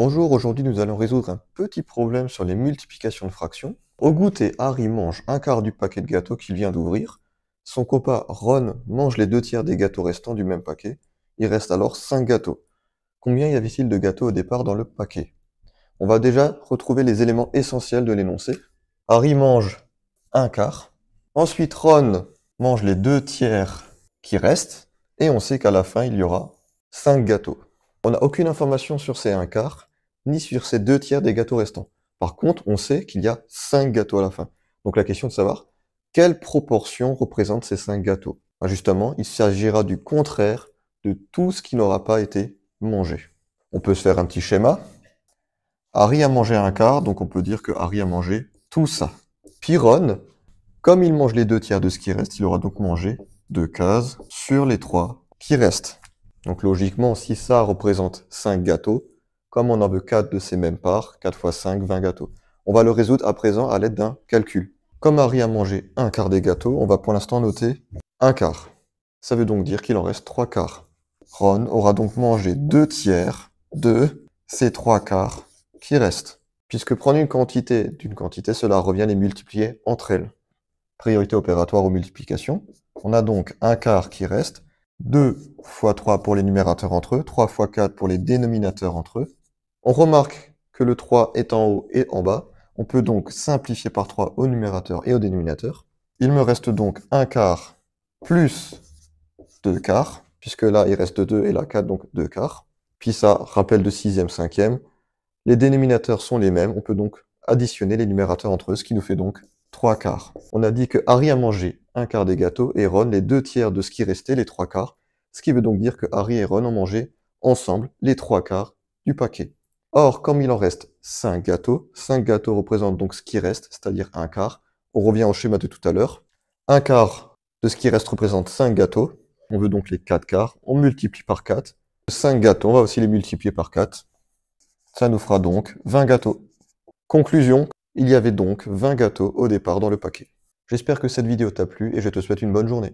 Bonjour, aujourd'hui nous allons résoudre un petit problème sur les multiplications de fractions. Au goûter, Harry mange un quart du paquet de gâteaux qu'il vient d'ouvrir. Son copain Ron mange les 2 tiers des gâteaux restants du même paquet. Il reste alors 5 gâteaux. Combien y avait-il de gâteaux au départ dans le paquet? On va déjà retrouver les éléments essentiels de l'énoncé. Harry mange un quart. Ensuite, Ron mange les 2 tiers qui restent. Et on sait qu'à la fin, il y aura 5 gâteaux. On n'a aucune information sur ces 1/4, ni sur ces 2 tiers des gâteaux restants. Par contre, on sait qu'il y a 5 gâteaux à la fin. Donc la question est de savoir quelle proportion représente ces 5 gâteaux. Justement, il s'agira du contraire de tout ce qui n'aura pas été mangé. On peut se faire un petit schéma. Harry a mangé un quart, donc on peut dire que Harry a mangé tout ça. Puis Ron, comme il mange les 2 tiers de ce qui reste, il aura donc mangé 2 cases sur les 3 qui restent. Donc logiquement, si ça représente 5 gâteaux, comme on en veut 4 de ces mêmes parts, 4 fois 5, 20 gâteaux. On va le résoudre à présent à l'aide d'un calcul. Comme Harry a mangé un quart des gâteaux, on va pour l'instant noter un quart. Ça veut donc dire qu'il en reste 3 quarts. Ron aura donc mangé 2 tiers de ces 3 quarts qui restent. Puisque prendre une quantité d'une quantité, cela revient à les multiplier entre elles. Priorité opératoire aux multiplications. On a donc un quart qui reste. 2 fois 3 pour les numérateurs entre eux, 3 fois 4 pour les dénominateurs entre eux. On remarque que le 3 est en haut et en bas. On peut donc simplifier par 3 au numérateur et au dénominateur. Il me reste donc un quart plus 2 quarts, puisque là il reste 2 et là 4, donc 2 quarts. Puis ça, rappel de 6e, 5e. Les dénominateurs sont les mêmes, on peut donc additionner les numérateurs entre eux, ce qui nous fait donc 3 quarts. On a dit que Harry a mangé un quart des gâteaux et Ron les 2 tiers de ce qui restait, les 3 quarts. Ce qui veut donc dire que Harry et Ron ont mangé ensemble les 3 quarts du paquet. Or, comme il en reste 5 gâteaux représentent donc ce qui reste, c'est-à-dire un quart. On revient au schéma de tout à l'heure. Un quart de ce qui reste représente 5 gâteaux. On veut donc les 4 quarts. On multiplie par 4. 5 gâteaux, on va aussi les multiplier par 4. Ça nous fera donc 20 gâteaux. Conclusion, il y avait donc 20 gâteaux au départ dans le paquet. J'espère que cette vidéo t'a plu et je te souhaite une bonne journée.